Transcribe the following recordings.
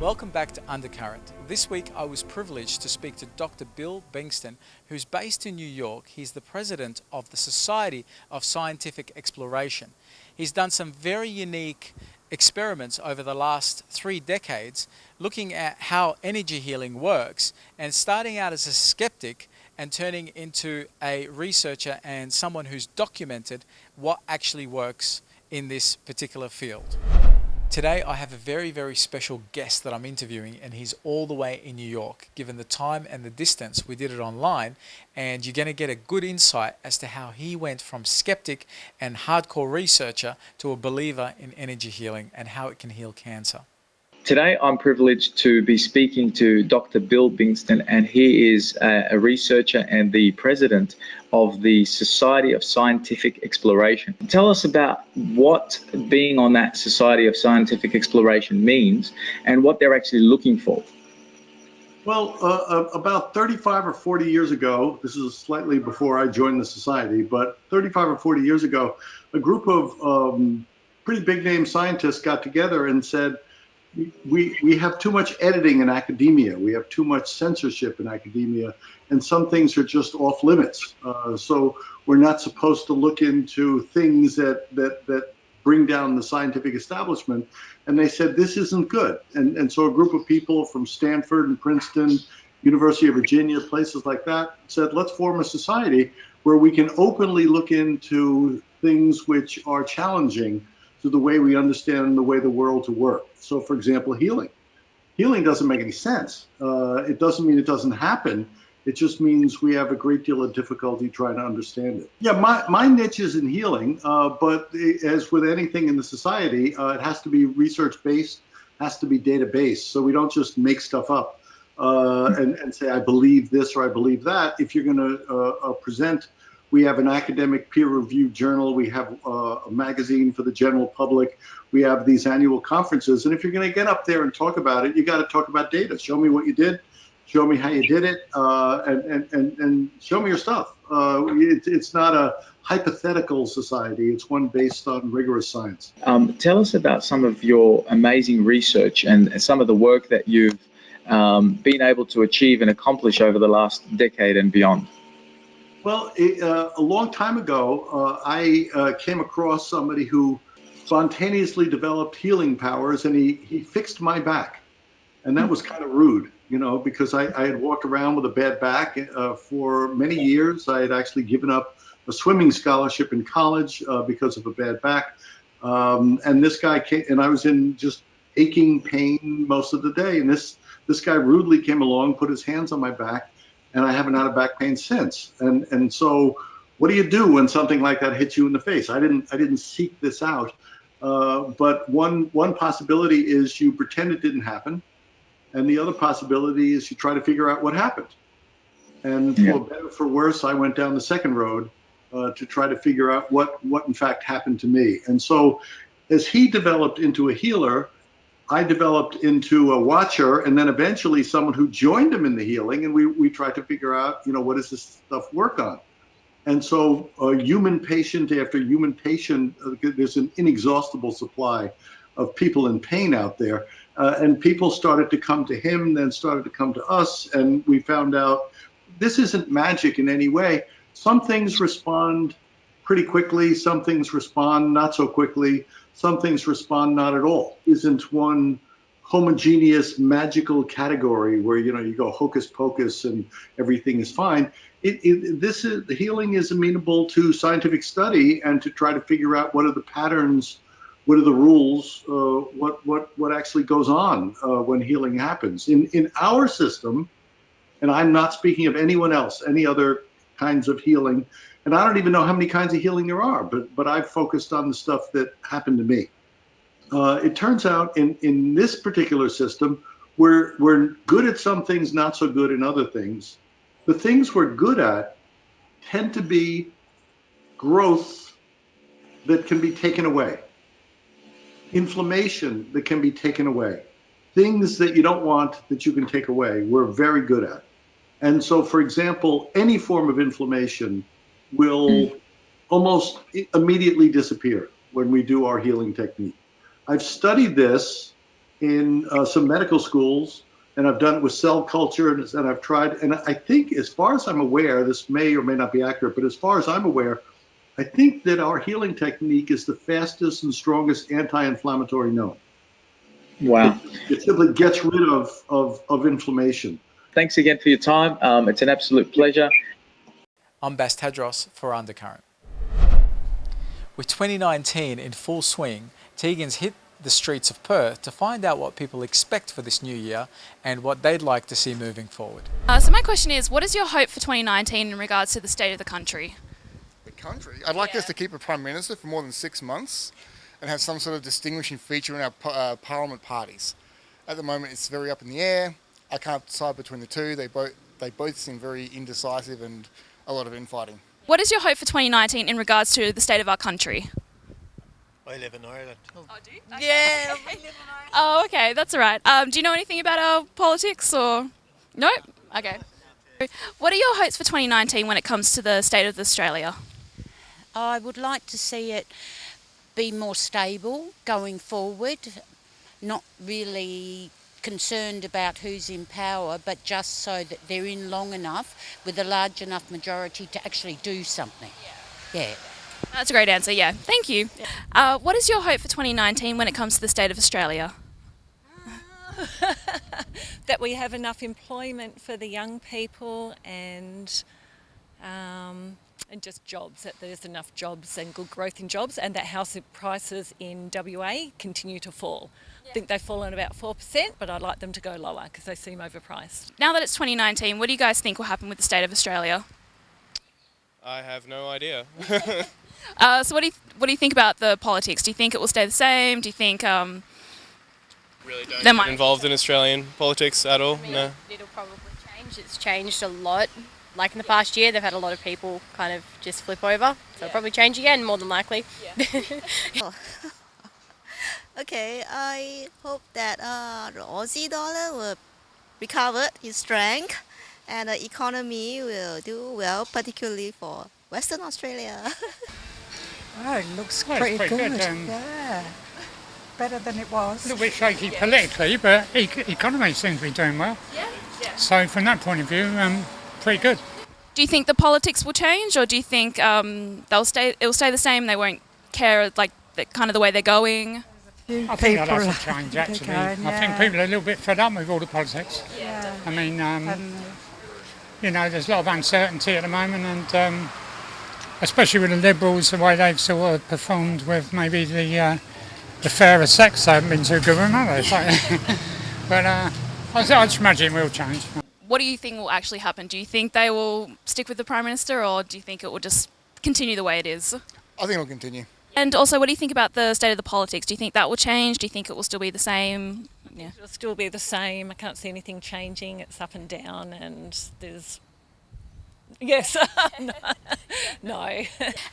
Welcome back to Undercurrent. This week I was privileged to speak to Dr. Bill Bingston, who's based in New York. He's the president of the Society of Scientific Exploration. He's done some very unique experiments over the last 3 decades looking at how energy healing works, and starting out as a skeptic and turning into a researcher and someone who's documented what actually works in this particular field. Today I have a very, very special guest that I'm interviewing, and he's all the way in New York. Given the time and the distance, we did it online, and you're going to get a good insight as to how he went from skeptic and hardcore researcher to a believer in energy healing and how it can heal cancer. Today, I'm privileged to be speaking to Dr. Bill Bingston, and he is a researcher and the president of the Society of Scientific Exploration. Tell us about what being on that Society of Scientific Exploration means and what they're actually looking for. Well, about 35 or 40 years ago, this is slightly before I joined the society, but 35 or 40 years ago, a group of pretty big name scientists got together and said, we have too much editing in academia. We have too much censorship in academia, and some things are just off limits. So we're not supposed to look into things that bring down the scientific establishment. And they said, this isn't good. And so a group of people from Stanford and Princeton, University of Virginia, places like that, said, let's form a society where we can openly look into things which are challenging to the way we understand the way the world to work. So, for example, healing. Healing doesn't make any sense. It doesn't mean it doesn't happen. It just means we have a great deal of difficulty trying to understand it. Yeah, my niche is in healing, but as with anything in the society, it has to be research-based, has to be data-based. So we don't just make stuff up and say, I believe this or I believe that. If you're going to present, we have an academic peer-reviewed journal. We have a magazine for the general public. We have these annual conferences. And if you're going to get up there and talk about it, you got to talk about data. Show me what you did. Show me how you did it. And show me your stuff. It's not a hypothetical society. It's one based on rigorous science. Tell us about some of your amazing research and some of the work that you've been able to achieve and accomplish over the last decade and beyond. Well, a long time ago, I came across somebody who spontaneously developed healing powers, and he fixed my back. And that was kind of rude, you know, because I had walked around with a bad back for many years. I had actually given up a swimming scholarship in college because of a bad back. And this guy came, and I was in just aching pain most of the day. And this guy rudely came along, put his hands on my back, and I haven't had a back pain since. And so what do you do when something like that hits you in the face? I didn't seek this out. But one possibility is you pretend it didn't happen. And the other possibility is you try to figure out what happened. And for better or for worse, I went down the second road to try to figure out what in fact happened to me. And so as he developed into a healer, I developed into a watcher, and then eventually someone who joined him in the healing, and we tried to figure out, you know, what does this stuff work on? And so human patient after human patient, there's an inexhaustible supply of people in pain out there. And people started to come to him, then started to come to us, and we found out this isn't magic in any way. Some things respond pretty quickly, some things respond not so quickly, some things respond not at all. Isn't one homogeneous magical category where, you know, you go hocus pocus and everything is fine. The healing is amenable to scientific study and to try to figure out what are the patterns, what are the rules, what actually goes on when healing happens. In our system, and I'm not speaking of anyone else, any other kinds of healing, and I don't even know how many kinds of healing there are, but I've focused on the stuff that happened to me. It turns out in this particular system, we're good at some things, not so good in other things. The things we're good at tend to be growth that can be taken away, inflammation that can be taken away, things that you don't want that you can take away, we're very good at. And so, for example, any form of inflammation will almost immediately disappear when we do our healing technique. I've studied this in some medical schools, and I've done it with cell culture, and I've tried, and I think, as far as I'm aware, this may or may not be accurate, but as far as I'm aware, I think that our healing technique is the fastest and strongest anti-inflammatory known. Wow. It simply gets rid of inflammation. Thanks again for your time. It's an absolute pleasure. I'm Bas Tadros for Undercurrent. With 2019 in full swing, Tegan's hit the streets of Perth to find out what people expect for this new year and what they'd like to see moving forward. So my question is, what is your hope for 2019 in regards to the state of the country? The country? I'd like us to keep a Prime Minister for more than 6 months and have some sort of distinguishing feature in our Parliament parties. At the moment it's very up in the air. I can't decide between the two. They both seem very indecisive and a lot of infighting. What is your hope for 2019 in regards to the state of our country? I live in Ireland. Oh, do you? Okay. Yeah, we live in Ireland. Oh, okay, that's all right. Do you know anything about our politics or? No? Okay. What are your hopes for 2019 when it comes to the state of Australia? I would like to see it be more stable going forward, not really concerned about who's in power, but just so that they're in long enough with a large enough majority to actually do something. Yeah. That's a great answer, yeah. Thank you. What is your hope for 2019 when it comes to the state of Australia? That we have enough employment for the young people and just jobs, that there's enough jobs and good growth in jobs, and that house prices in WA continue to fall. I think they've fallen about 4%, but I'd like them to go lower because they seem overpriced. Now that it's 2019, what do you guys think will happen with the state of Australia? I have no idea. So what do you think about the politics? Do you think it will stay the same? Do you think Really don't get involved in Australian politics at all? No. It'll probably change. It's changed a lot. Like in the past year, they've had a lot of people kind of just flip over. So it'll probably change again, more than likely. Yeah. Okay, I hope that the Aussie dollar will recover its strength and the economy will do well, particularly for Western Australia. Oh, it looks pretty good. Yeah, better than it was. A little bit shaky politically, but economy seems to be doing well. Yeah. So from that point of view, pretty good. Do you think the politics will change, or do you think it'll stay the same? They won't care, like kind of the way they're going. I think that'll have to change. Actually, I think people are a little bit fed up with all the politics. Yeah. I mean, you know, there's a lot of uncertainty at the moment, and especially with the Liberals, the way they've sort of performed with maybe the fairer sex, they haven't been too good, have they? So, but I just imagine it will change. What do you think will actually happen? Do you think they will stick with the Prime Minister, or do you think it will just continue the way it is? I think it'll continue. And also, what do you think about the state of the politics? Do you think that will change? Do you think it will still be the same? Yeah. It'll still be the same. I can't see anything changing. It's up and down, and there's... Yes. No.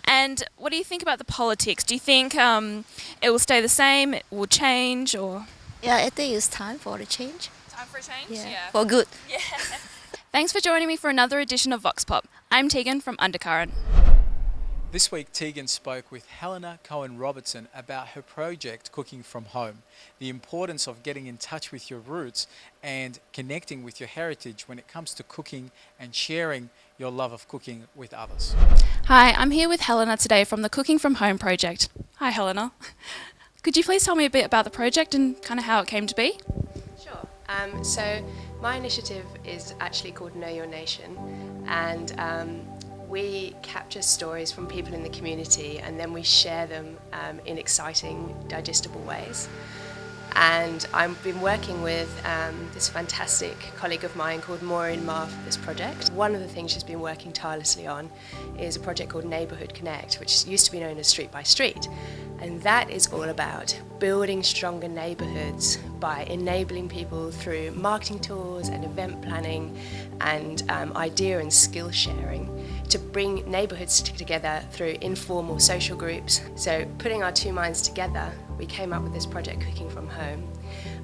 And what do you think about the politics? Do you think it will stay the same? It will change, or...? Yeah, I think it's time for a change. Time for a change? Yeah. For good. Yeah. Thanks for joining me for another edition of Vox Pop. I'm Tegan from Undercurrent. This week, Tegan spoke with Helena Cohen-Robertson about her project Cooking from Home, the importance of getting in touch with your roots and connecting with your heritage when it comes to cooking and sharing your love of cooking with others. Hi, I'm here with Helena today from the Cooking from Home project. Hi, Helena. Could you please tell me a bit about the project and kind of how it came to be? Sure. So my initiative is actually called Know Your Nation, and we capture stories from people in the community and then we share them in exciting, digestible ways. And I've been working with this fantastic colleague of mine called Maureen Marr for this project. One of the things she's been working tirelessly on is a project called Neighbourhood Connect, which used to be known as Street by Street. And that is all about building stronger neighbourhoods by enabling people through marketing tools and event planning and idea and skill sharing to bring neighbourhoods together through informal social groups. So putting our two minds together, we came up with this project, Cooking from Home.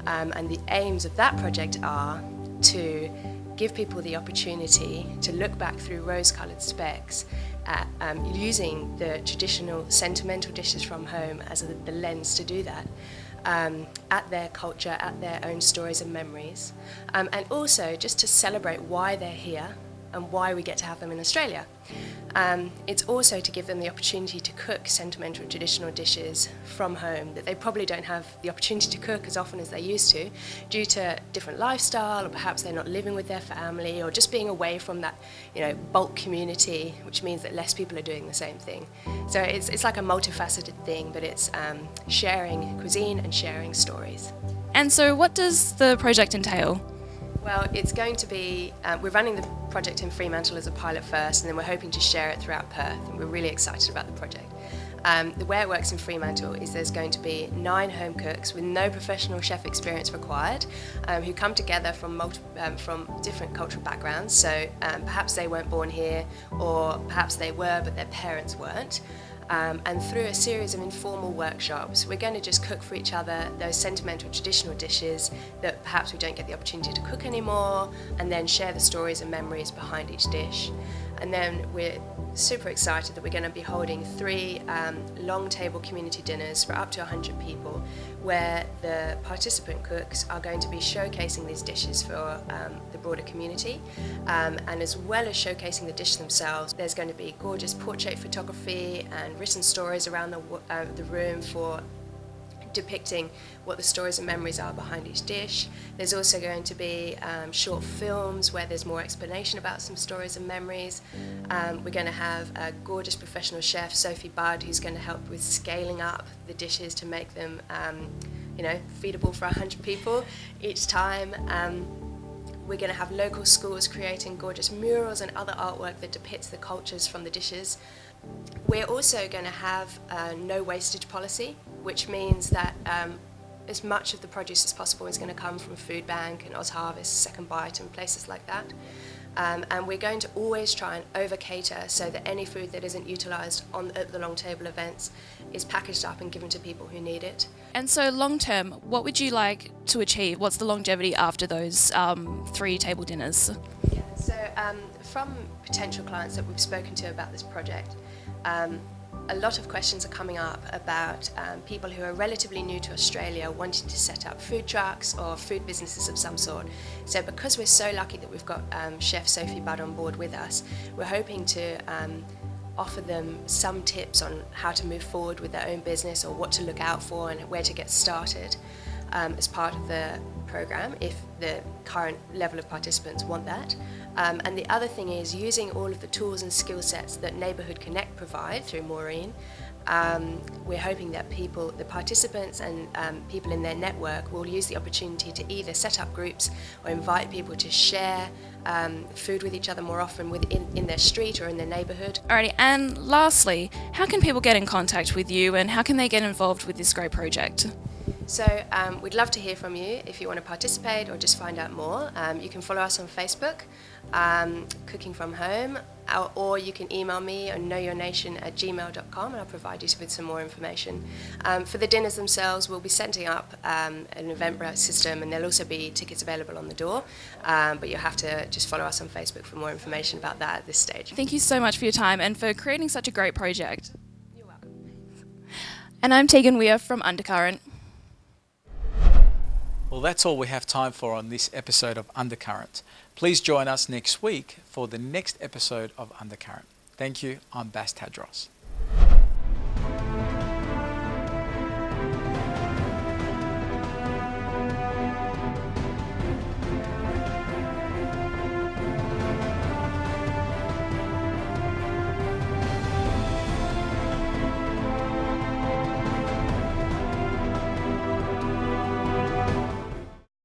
And the aims of that project are to give people the opportunity to look back through rose-coloured specks at using the traditional sentimental dishes from home as the lens to do that, at their culture, at their own stories and memories, and also just to celebrate why they're here and why we get to have them in Australia. It's also to give them the opportunity to cook sentimental traditional dishes from home that they probably don't have the opportunity to cook as often as they used to due to different lifestyle, or perhaps they're not living with their family, or just being away from that, bulk community, which means that less people are doing the same thing. So it's like a multifaceted thing, but it's sharing cuisine and sharing stories. And so what does the project entail? Well, it's going to be, we're running the project in Fremantle as a pilot first, and then we're hoping to share it throughout Perth, and we're really excited about the project. The way it works in Fremantle is there's going to be 9 home cooks with no professional chef experience required, who come together from different cultural backgrounds. So perhaps they weren't born here, or perhaps they were but their parents weren't. And through a series of informal workshops, we're going to just cook for each other those sentimental traditional dishes that perhaps we don't get the opportunity to cook anymore, and then share the stories and memories behind each dish. And then we're super excited that we're going to be holding 3 long table community dinners for up to 100 people, where the participant cooks are going to be showcasing these dishes for the broader community, and as well as showcasing the dish themselves, there's going to be gorgeous portrait photography and written stories around the room for depicting what the stories and memories are behind each dish. There's also going to be short films where there's more explanation about some stories and memories. We're going to have a gorgeous professional chef, Sophie Budd, who's going to help with scaling up the dishes to make them feedable for 100 people each time. We're going to have local schools creating gorgeous murals and other artwork that depicts the cultures from the dishes. We're also going to have a no wastage policy, which means that as much of the produce as possible is going to come from Food Bank and Oz Harvest, Second Bite and places like that. And we're going to always try and over-cater so that any food that isn't utilised at the long table events is packaged up and given to people who need it. And so long term, what would you like to achieve? What's the longevity after those 3 table dinners? Yeah, so from potential clients that we've spoken to about this project, a lot of questions are coming up about people who are relatively new to Australia wanting to set up food trucks or food businesses of some sort. So because we're so lucky that we've got Chef Sophie Budd on board with us, we're hoping to offer them some tips on how to move forward with their own business, or what to look out for and where to get started as part of the program, if the current level of participants want that. And the other thing is using all of the tools and skill sets that Neighbourhood Connect provide through Maureen. We're hoping that the participants and people in their network will use the opportunity to either set up groups or invite people to share food with each other more often in their street or in their neighbourhood. Alrighty, and lastly, how can people get in contact with you, and how can they get involved with this great project? So we'd love to hear from you if you want to participate or just find out more. You can follow us on Facebook, Cooking From Home, or you can email me on knowyournation@gmail.com, and I'll provide you with some more information. For the dinners themselves, we'll be setting up an Eventbrite system, and there'll also be tickets available on the door, but you'll have to just follow us on Facebook for more information about that at this stage. Thank you so much for your time and for creating such a great project. You're welcome. And I'm Tegan Weir from Undercurrent. Well, that's all we have time for on this episode of Undercurrent. Please join us next week for the next episode of Undercurrent. Thank you. I'm Bas Tadros.